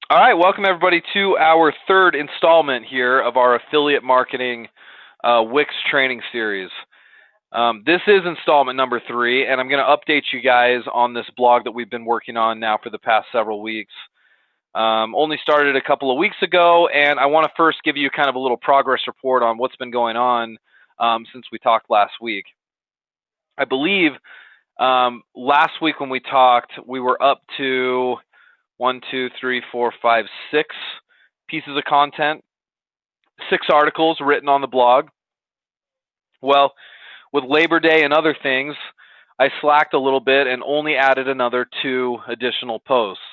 All right, welcome everybody to our third installment here of our affiliate marketing Wix training series. This is installment number 3, and I'm going to update you guys on this blog that we've been working on now for the past several weeks. Only started a couple of weeks ago, and I want to first give you kind of a little progress report on what's been going on since we talked last week. I believe last week when we talked, we were up to 1, 2, 3, 4, 5, 6 pieces of content, 6 articles written on the blog. Well, with Labor Day and other things, I slacked a little bit and only added another 2 additional posts.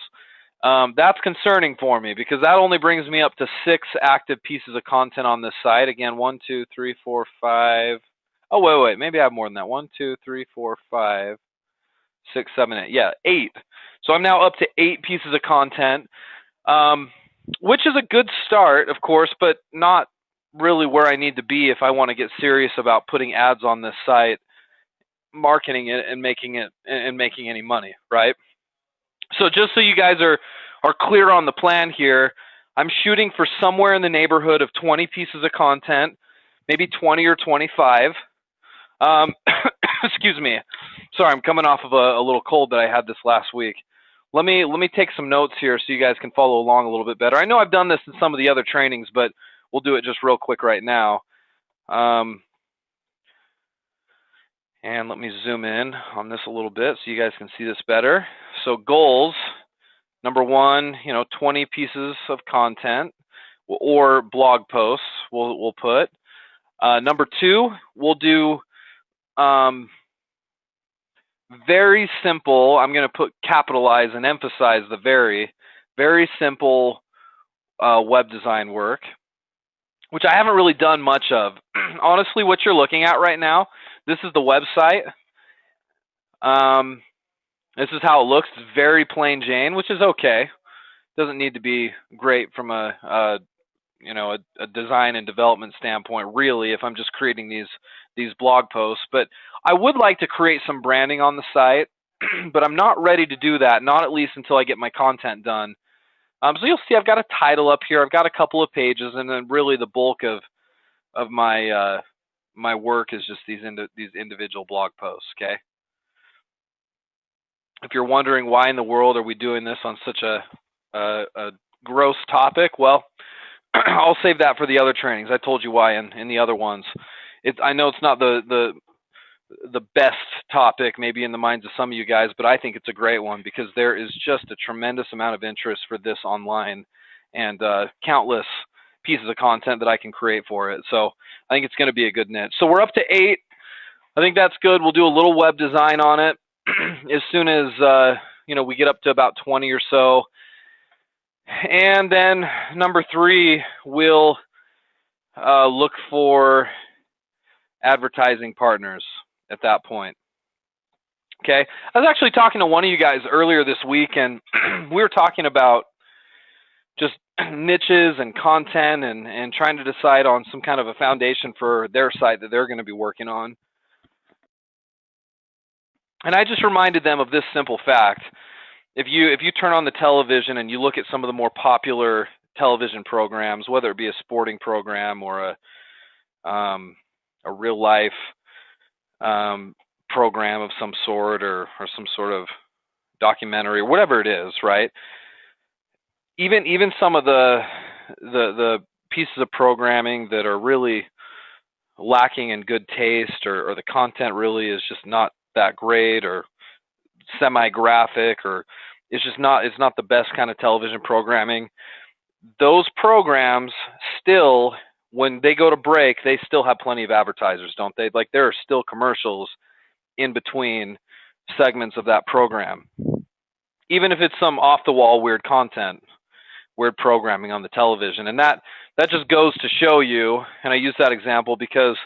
That's concerning for me because that only brings me up to 6 active pieces of content on this site. Again, 1, 2, 3, 4, 5. Oh, wait. Maybe I have more than that. 1, 2, 3, 4, 5, 6, 7, 8. Yeah, 8. So I'm now up to 8 pieces of content, which is a good start, of course, but not really where I need to be if I want to get serious about putting ads on this site, marketing it, and making any money, right? So just so you guys are clear on the plan here, I'm shooting for somewhere in the neighborhood of 20 pieces of content, maybe 20 or 25. Excuse me. Sorry, I'm coming off of a little cold that I had this last week. Let me take some notes here so you guys can follow along a little bit better. I know I've done this in some of the other trainings, but we'll do it just real quick right now. And let me zoom in on this a little bit so you guys can see this better. So goals, number 1, 20 pieces of content or blog posts we'll put. Number 2, we'll do very simple. I'm going to capitalize and emphasize the very simple web design work, which I haven't really done much of. Honestly, what you're looking at right now, this is the website. This is how it looks. It's very plain Jane, which is okay. Doesn't need to be great from a design and development standpoint, really, if I'm just creating these blog posts. But I would like to create some branding on the site, but I'm not ready to do that, not at least until I get my content done. So you'll see I've got a title up here. I've got a couple of pages, and then really the bulk of my my work is just these individual blog posts, okay? If you're wondering why in the world are we doing this on such a gross topic, well, I'll save that for the other trainings. I told you why in the other ones. I know it's not the best topic maybe in the minds of some of you guys, but I think it's a great one because there is just a tremendous amount of interest for this online and countless pieces of content that I can create for it. So I think it's going to be a good niche. So we're up to 8. I think that's good. We'll do a little web design on it as soon as we get up to about 20 or so. And then number 3, we'll look for advertising partners at that point. Okay, I was actually talking to one of you guys earlier this week, and we were talking about just niches and content and trying to decide on some kind of a foundation for their site that they're going to be working on. And I just reminded them of this simple fact. If you turn on the television and you look at some of the more popular television programs, whether it be a sporting program or a real life program of some sort or some sort of documentary or whatever it is, right? Even some of the pieces of programming that are really lacking in good taste or the content really is just not that great or semi-graphic or it's not the best kind of television programming. Those programs still, when they go to break, they still have plenty of advertisers, don't they? Like there are still commercials in between segments of that program. Even if it's some off-the-wall weird content, weird programming on the television. And that just goes to show you, and I use that example because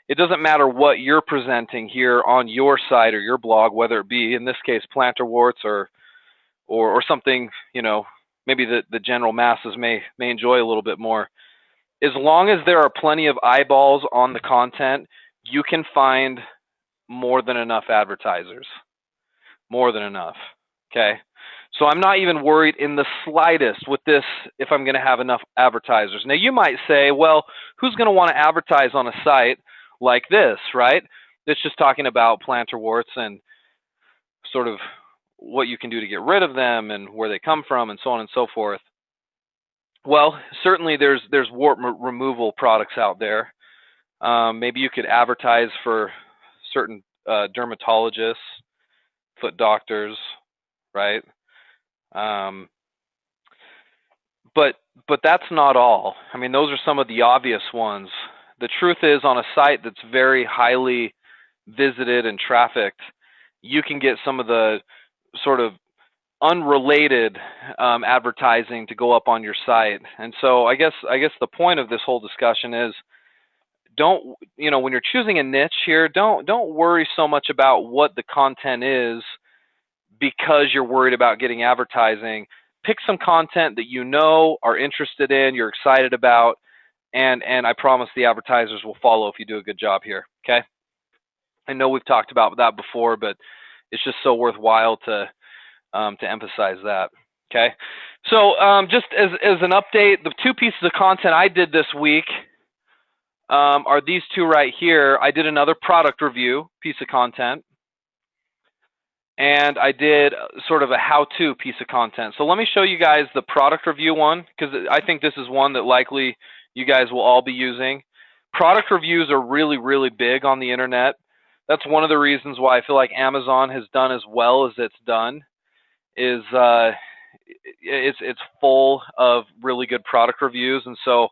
it doesn't matter what you're presenting here on your site or your blog, whether it be, in this case, plantar warts or something, maybe the general masses may enjoy a little bit more. As long as there are plenty of eyeballs on the content, you can find more than enough advertisers. More than enough, okay? So I'm not even worried in the slightest with this if I'm going to have enough advertisers. Now you might say, well, who's going to want to advertise on a site like this, right? It's just talking about plantar warts and sort of what you can do to get rid of them and where they come from and so on and so forth. Well, certainly there's wart removal products out there. Maybe you could advertise for certain dermatologists, foot doctors, right? Um, but that's not all. I mean, those are some of the obvious ones. The truth is, on a site that's very highly visited and trafficked, you can get some of the sort of unrelated advertising to go up on your site. And so I guess the point of this whole discussion is, don't, when you're choosing a niche here, don't worry so much about what the content is because you're worried about getting advertising. Pick some content that you know are interested in, you're excited about, and I promise the advertisers will follow if you do a good job here. Okay? I know we've talked about that before, but it's just so worthwhile to emphasize that. Okay? So just as an update, the two pieces of content I did this week are these two right here. I did another product review piece of content, and I did sort of a how-to piece of content. So let me show you guys the product review one, because I think this is one that likely you guys will all be using. Product reviews are really, really big on the internet. That's one of the reasons why I feel like Amazon has done as well as it's done, is it's full of really good product reviews. And so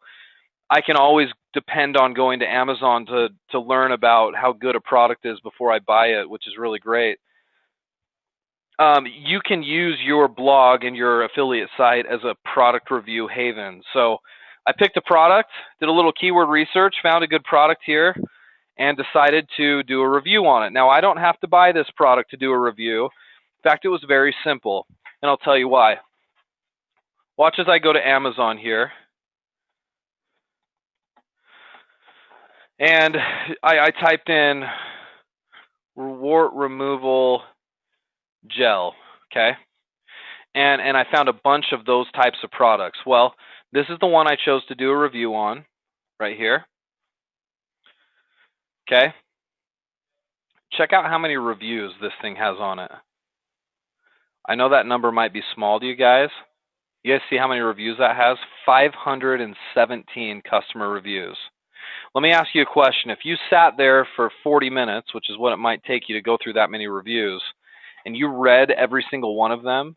I can always depend on going to Amazon to learn about how good a product is before I buy it, which is really great. You can use your blog and your affiliate site as a product review haven. So I picked a product, did a little keyword research, found a good product here, and decided to do a review on it. Now, I don't have to buy this product to do a review. In fact, it was very simple, and I'll tell you why. Watch as I go to Amazon here. And I typed in wart removal gel, okay? And I found a bunch of those types of products. Well, this is the one I chose to do a review on right here. Okay? Check out how many reviews this thing has on it. I know that number might be small to you guys. You guys see how many reviews that has? 517 customer reviews. Let me ask you a question. If you sat there for 40 minutes, which is what it might take you to go through that many reviews, and you read every single one of them,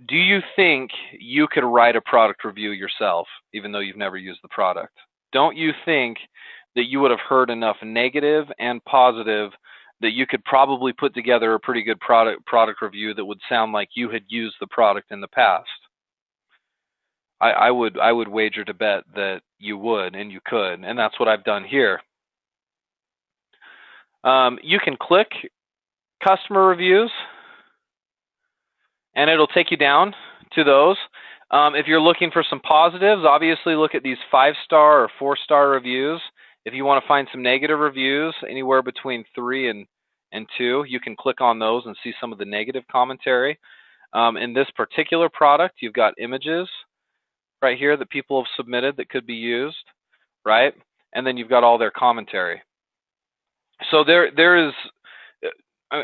do you think you could write a product review yourself, even though you've never used the product? Don't you think that you would have heard enough negative and positive that you could probably put together a pretty good product review that would sound like you had used the product in the past? I would wager to bet that you would, and you could, and that's what I've done here. You can click customer reviews, and it'll take you down to those. If you're looking for some positives, obviously look at these 5-star or 4-star reviews. If you want to find some negative reviews, anywhere between 3 and 2, you can click on those and see some of the negative commentary. In this particular product, you've got images right here that people have submitted that could be used, right? And then you've got all their commentary. So there is,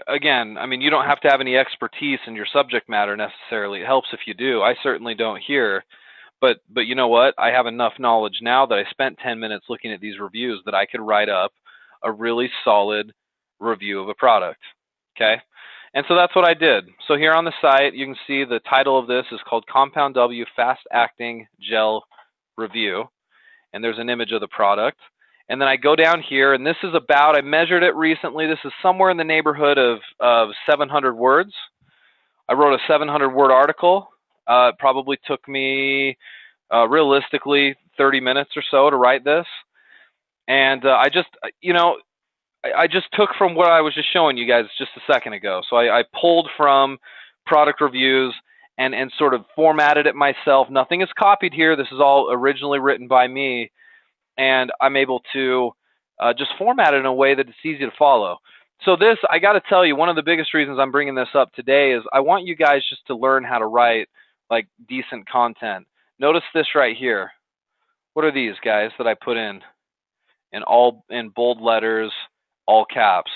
again, I mean, you don't have to have any expertise in your subject matter necessarily. It helps if you do. I certainly don't here. But you know what? I have enough knowledge now that I spent 10 minutes looking at these reviews that I could write up a really solid review of a product, okay? And so that's what I did. So here on the site, you can see the title of this is called Compound W Fast Acting Gel Review. And there's an image of the product. And then I go down here, and this is about, I measured it recently, this is somewhere in the neighborhood of 700 words. I wrote a 700-word article. It probably took me, realistically, 30 minutes or so to write this. And I just took from what I was just showing you guys just a second ago. So I pulled from product reviews and sort of formatted it myself. Nothing is copied here. This is all originally written by me. And I'm able to just format it in a way that it's easy to follow. So this, I got to tell you, one of the biggest reasons I'm bringing this up today is I want you guys just to learn how to write like decent content. Notice this right here. What are these guys that I put in bold letters, all caps?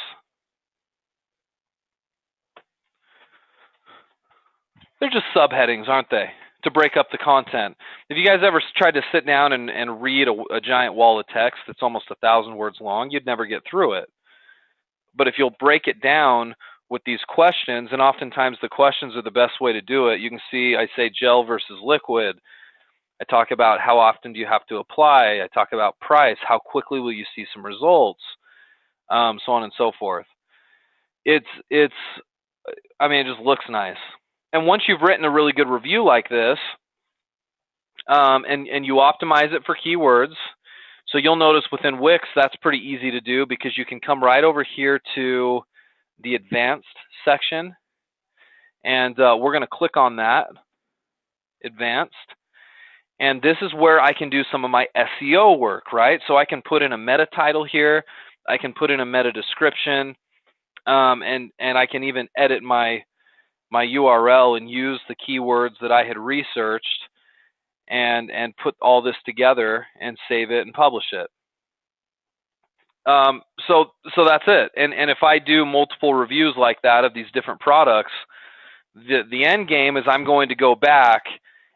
They're just subheadings, aren't they? To break up the content. If you guys ever tried to sit down and read a giant wall of text that's almost 1,000 words long, you'd never get through it. But if you'll break it down with these questions, and oftentimes the questions are the best way to do it. You can see I say gel versus liquid. I talk about how often do you have to apply. I talk about price. How quickly will you see some results? So on and so forth. It just looks nice. And once you've written a really good review like this, and you optimize it for keywords, so you'll notice within Wix that's pretty easy to do because you can come right over here to the advanced section, and we're going to click on that, advanced, and this is where I can do some of my SEO work, right? So I can put in a meta title here, I can put in a meta description, and I can even edit my URL and use the keywords that I had researched and put all this together and save it and publish it. So that's it. And if I do multiple reviews like that of these different products, the end game is I'm going to go back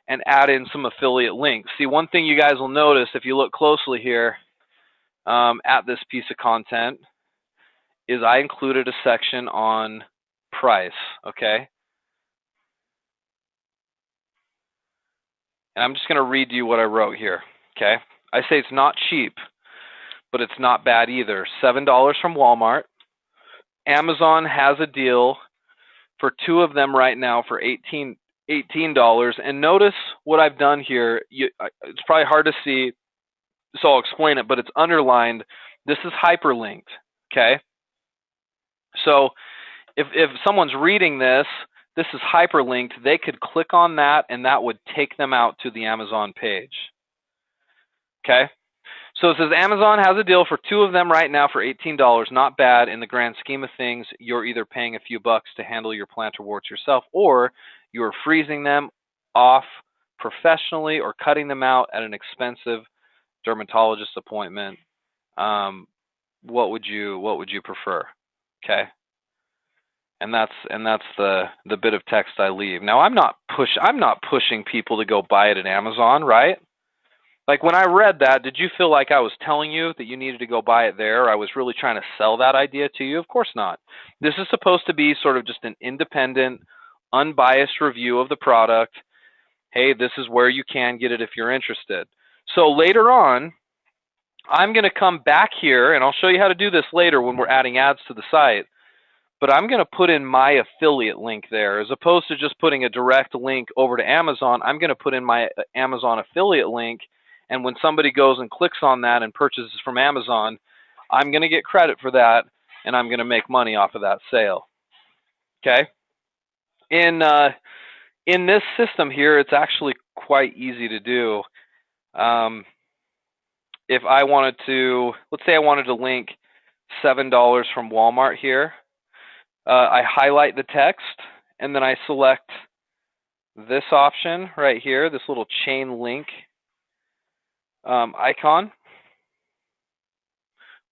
and add in some affiliate links. See, one thing you guys will notice if you look closely here at this piece of content is I included a section on price, okay? And I'm just going to read you what I wrote here, okay? I say it's not cheap, but it's not bad either. $7 from Walmart. Amazon has a deal for 2 of them right now for $18. And notice what I've done here. It's probably hard to see, so I'll explain it, but it's underlined. This is hyperlinked, okay? So if someone's reading this, this is hyperlinked. They could click on that, and that would take them out to the Amazon page. Okay? So it says Amazon has a deal for 2 of them right now for $18. Not bad in the grand scheme of things. You're either paying a few bucks to handle your plantar warts yourself, or you're freezing them off professionally or cutting them out at an expensive dermatologist appointment. What would you prefer? Okay? And that's the bit of text I leave. Now I'm not pushing people to go buy it at Amazon, right? Like when I read that, did you feel like I was telling you that you needed to go buy it there? I was really trying to sell that idea to you? Of course not. This is supposed to be sort of just an independent, unbiased review of the product. Hey, this is where you can get it if you're interested. So later on, I'm going to come back here, and I'll show you how to do this later when we're adding ads to the site. But I'm going to put in my affiliate link there. As opposed to just putting a direct link over to Amazon, I'm going to put in my Amazon affiliate link. And when somebody goes and clicks on that and purchases from Amazon, I'm going to get credit for that, and I'm going to make money off of that sale. Okay? In this system here, it's actually quite easy to do. If I wanted to, let's say I wanted to link $7 from Walmart here. I highlight the text, and then I select this option right here, this little chain link icon,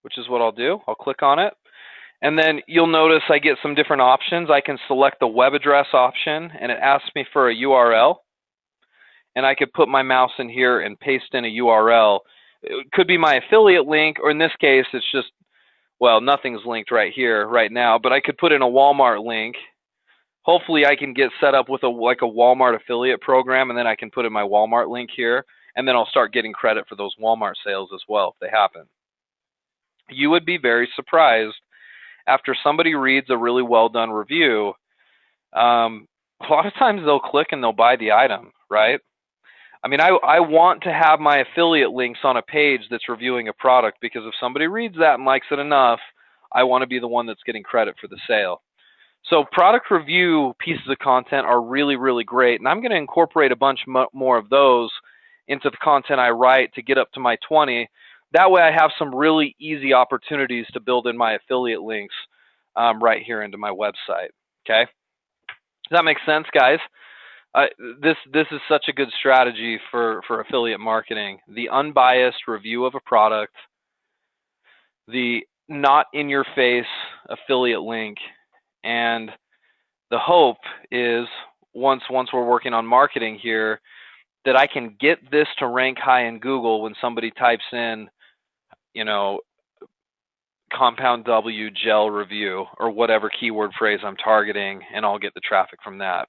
which is what I'll do. I'll click on it, and then you'll notice I get some different options. I can select the web address option, and it asks me for a URL, and I could put my mouse in here and paste in a URL. It could be my affiliate link, or in this case, it's just, well, nothing's linked right here, right now, but I could put in a Walmart link. Hopefully I can get set up with a Walmart affiliate program, and then I can put in my Walmart link here, and then I'll start getting credit for those Walmart sales as well if they happen. You would be very surprised after somebody reads a really well done review. A lot of times they'll click and they'll buy the item, right? I mean, I want to have my affiliate links on a page that's reviewing a product, because if somebody reads that and likes it enough, I want to be the one that's getting credit for the sale. So product review pieces of content are really, really great, and I'm going to incorporate a bunch more of those into the content I write to get up to my 20. That way I have some really easy opportunities to build in my affiliate links right here into my website. Okay, does that make sense, guys? This is such a good strategy for affiliate marketing. The unbiased review of a product, the not in your face affiliate link, and the hope is once we're working on marketing here that I can get this to rank high in Google when somebody types in, you know, compound W gel review or whatever keyword phrase I'm targeting, and I'll get the traffic from that.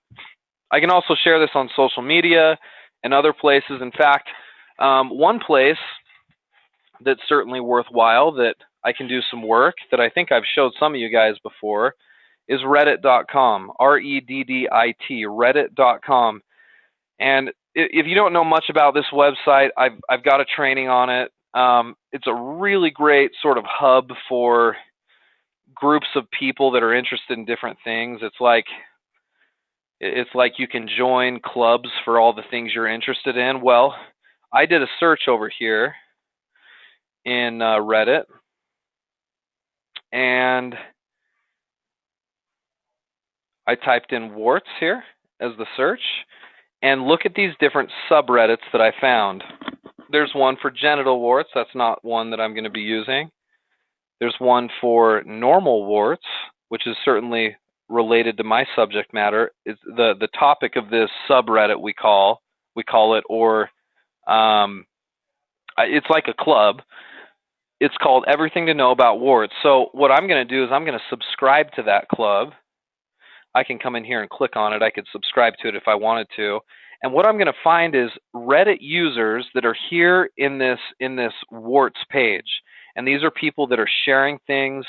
I can also share this on social media and other places. In fact, one place that's certainly worthwhile that I can do some work that I think I've showed some of you guys before is reddit.com, R-E-D-D-I-T, reddit.com. And if you don't know much about this website, I've got a training on it. It's a really great sort of hub for groups of people that are interested in different things. It's like you can join clubs for all the things you're interested in. Well, I did a search over here in Reddit, and I typed in warts here as the search, and look at these different subreddits that I found. There's one for genital warts. That's not one that I'm going to be using. There's one for normal warts, which is certainly related to my subject matter. It's the topic of this subreddit we call it, or it's like a club. It's called Everything to Know About Warts. So what I'm going to do is I'm going to subscribe to that club. I can come in here and click on it. I could subscribe to it if I wanted to. And what I'm going to find is Reddit users that are here in this warts page. And these are people that are sharing things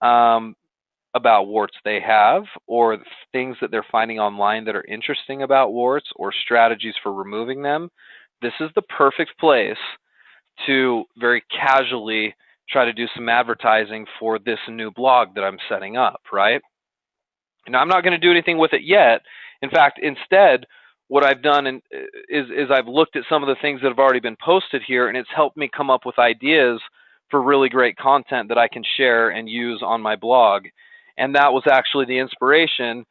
about warts they have, or things that they're finding online that are interesting about warts, or strategies for removing them. This is the perfect place to very casually try to do some advertising for this new blog that I'm setting up, right? Now, I'm not going to do anything with it yet. In fact, instead, what I've done is I've looked at some of the things that have already been posted here, and it's helped me come up with ideas for really great content that I can share and use on my blog. And that was actually the inspiration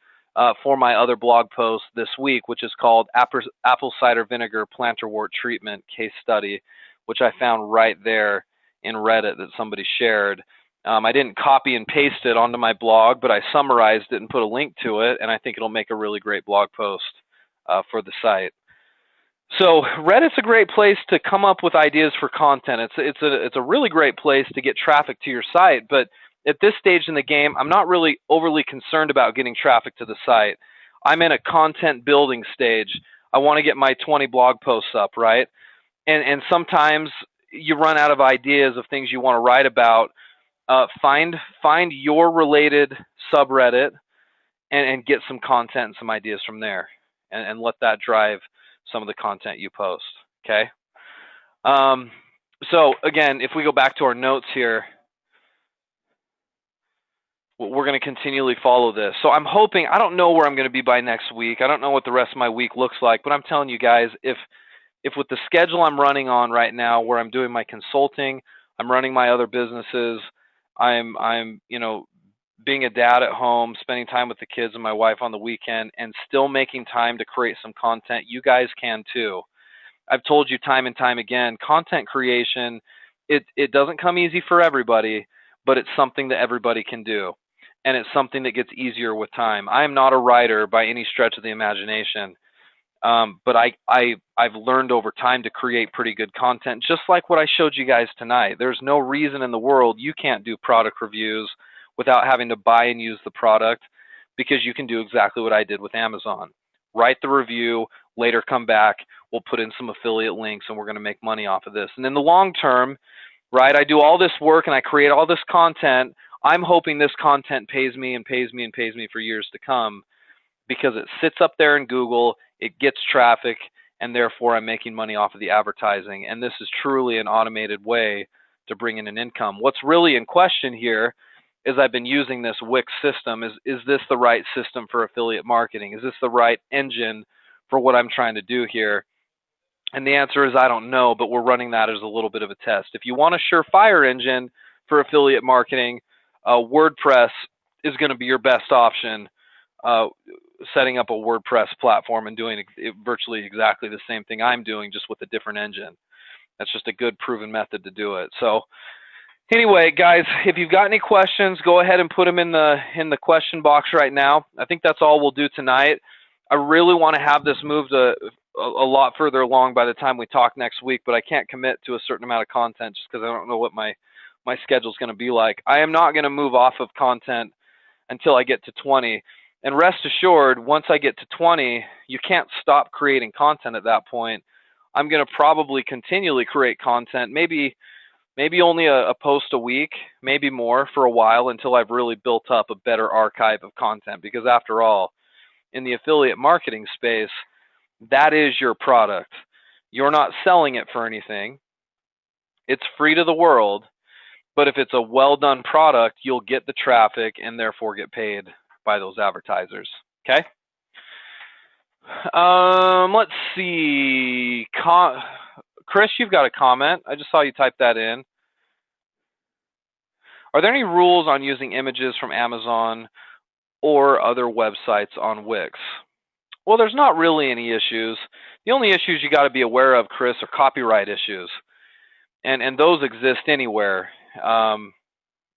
for my other blog post this week, which is called Apple Cider Vinegar Plantar Wart Treatment Case Study, which I found right there in Reddit that somebody shared. I didn't copy and paste it onto my blog, but I summarized it and put a link to it, and I think it'll make a really great blog post for the site. So Reddit's a great place to come up with ideas for content. It's a really great place to get traffic to your site, but at this stage in the game, I'm not really overly concerned about getting traffic to the site. I'm in a content building stage. I want to get my 20 blog posts up, right? And sometimes you run out of ideas of things you want to write about. Find your related subreddit and get some content and some ideas from there, and let that drive some of the content you post. Okay. So again, if we go back to our notes here, we're going to continually follow this. So I'm hoping, I don't know where I'm going to be by next week. I don't know what the rest of my week looks like, but I'm telling you guys, if with the schedule I'm running on right now, where I'm doing my consulting, I'm running my other businesses, I'm being a dad at home, spending time with the kids and my wife on the weekend, and still making time to create some content, you guys can too. I've told you time and time again, content creation, it doesn't come easy for everybody, but it's something that everybody can do. And it's something that gets easier with time. I am not a writer by any stretch of the imagination, but I've learned over time to create pretty good content, just like what I showed you guys tonight. There's no reason in the world you can't do product reviews without having to buy and use the product, because you can do exactly what I did with Amazon. Write the review, later come back, we'll put in some affiliate links, and we're going to make money off of this. And in the long term, right, I do all this work and I create all this content. I'm hoping this content pays me and pays me and pays me for years to come, because it sits up there in Google, it gets traffic, and therefore I'm making money off of the advertising. And this is truly an automated way to bring in an income. What's really in question here is I've been using this Wix system. Is this the right system for affiliate marketing? Is this the right engine for what I'm trying to do here? And the answer is I don't know, but we're running that as a little bit of a test. If you want a surefire engine for affiliate marketing, WordPress is going to be your best option, uh, setting up a WordPress platform and doing virtually exactly the same thing I'm doing, just with a different engine. That's just a good proven method to do it. So anyway, guys, if you've got any questions, go ahead and put them in the question box right now. I think that's all we'll do tonight. I really want to have this moved a lot further along by the time we talk next week, but I can't commit to a certain amount of content just because I don't know what my schedule is going to be like. I am not going to move off of content until I get to 20. And rest assured, once I get to 20, you can't stop creating content at that point. I'm going to probably continually create content, maybe only a post a week, maybe more for a while, until I've really built up a better archive of content. Because after all, in the affiliate marketing space, that is your product. You're not selling it for anything. It's free to the world. But if it's a well-done product, you'll get the traffic and therefore get paid by those advertisers. Okay? Let's see. Chris, you've got a comment. I just saw you type that in. Are there any rules on using images from Amazon or other websites on Wix? Well, there's not really any issues. The only issues you got to be aware of, Chris, are copyright issues. And those exist anywhere,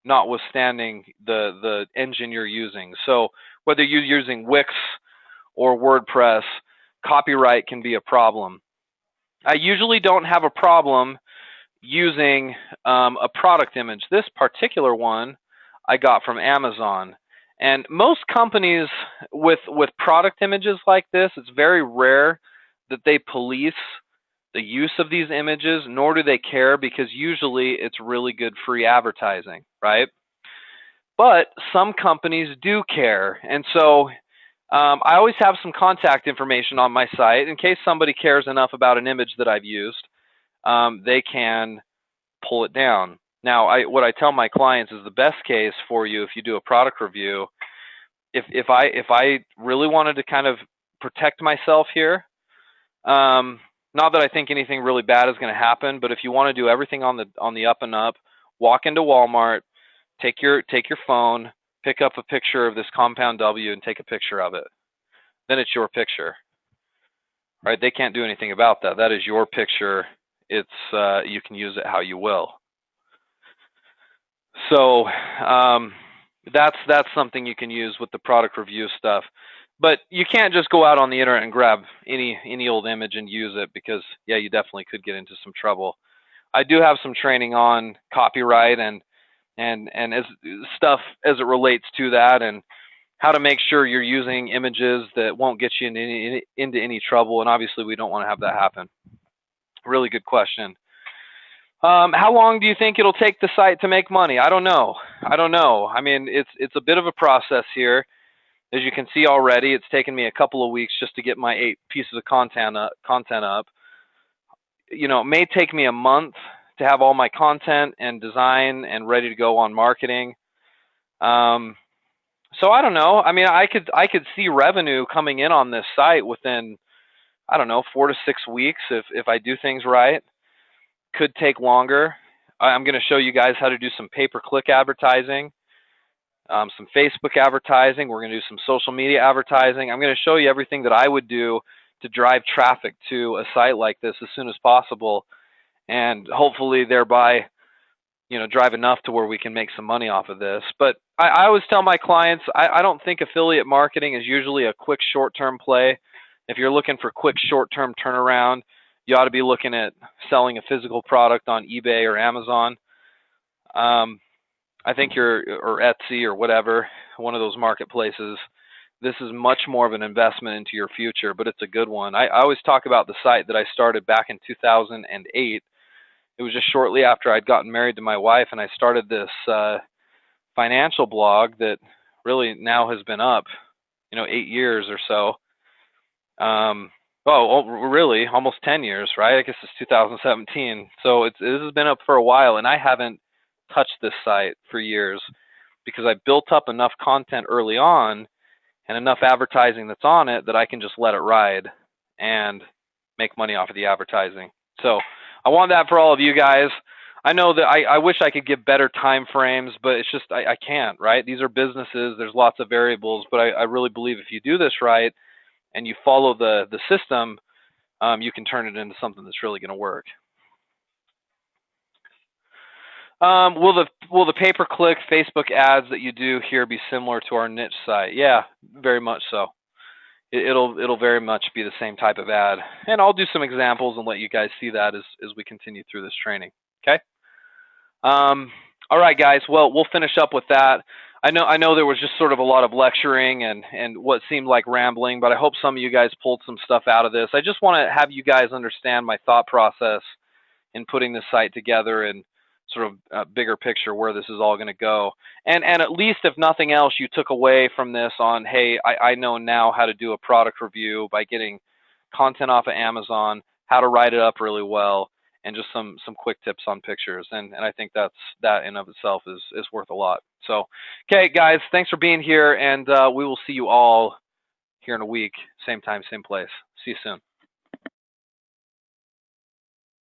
notwithstanding the engine you're using. So whether you're using Wix or WordPress, copyright can be a problem. I usually don't have a problem using a product image. This particular one I got from Amazon. And most companies with product images like this, it's very rare that they police the use of these images, nor do they care, because usually it's really good free advertising, right? But some companies do care. And so I always have some contact information on my site in case somebody cares enough about an image that I've used. They can pull it down. Now, what I tell my clients is the best case for you if you do a product review. If I really wanted to kind of protect myself here, not that I think anything really bad is going to happen, but if you want to do everything on the up and up, walk into Walmart, take your phone, pick up a picture of this compound W and take a picture of it. Then it's your picture, right? They can't do anything about that. That is your picture. It's you can use it how you will. So that's something you can use with the product review stuff. But you can't just go out on the internet and grab any old image and use it, because yeah, you definitely could get into some trouble. I do have some training on copyright and as stuff as it relates to that, and how to make sure you're using images that won't get you into any trouble. And obviously, we don't want to have that happen. Really good question. How long do you think it'll take the site to make money? I don't know. I mean, it's a bit of a process here. As you can see already, it's taken me a couple of weeks just to get my 8 pieces of content up. You know, it may take me a month to have all my content and design and ready to go on marketing. So I don't know. I mean, I could see revenue coming in on this site within, I don't know, 4 to 6 weeks if I do things right. Could take longer. I'm going to show you guys how to do some pay-per-click advertising, some Facebook advertising. We're going to do some social media advertising. I'm going to show you everything that I would do to drive traffic to a site like this as soon as possible, and hopefully thereby, you know, drive enough to where we can make some money off of this. But I always tell my clients, I don't think affiliate marketing is usually a quick short-term play. If you're looking for quick short-term turnaround, you ought to be looking at selling a physical product on eBay or Amazon. I think or Etsy or whatever, one of those marketplaces. This is much more of an investment into your future, but it's a good one. I always talk about the site that I started back in 2008. It was just shortly after I'd gotten married to my wife, and I started this financial blog that really now has been up, 8 years or so. Really, almost 10 years, right? I guess it's 2017. So this has been up for a while, and I haven't touched this site for years because I built up enough content early on and enough advertising that's on it that I can just let it ride and make money off of the advertising. So I want that for all of you guys. I know that I wish I could give better time frames, but it's just I can't, right? These are businesses. There's lots of variables, but I really believe if you do this right and you follow the system, you can turn it into something that's really going to work. Will the pay-per-click Facebook ads that you do here be similar to our niche site? Yeah, very much so. It'll very much be the same type of ad, and I'll do some examples and let you guys see that as we continue through this training. Okay. All right, guys. Well, we'll finish up with that. I know there was just sort of a lot of lecturing and what seemed like rambling, but I hope some of you guys pulled some stuff out of this. I just want to have you guys understand my thought process in putting this site together and sort of a bigger picture where this is all going to go. And at least if nothing else, you took away from this on, hey, I know now how to do a product review by getting content off of Amazon, how to write it up really well, and just some quick tips on pictures. And I think that in of itself is worth a lot. So, okay, guys, thanks for being here, and we will see you all here in a week, same time, same place. See you soon.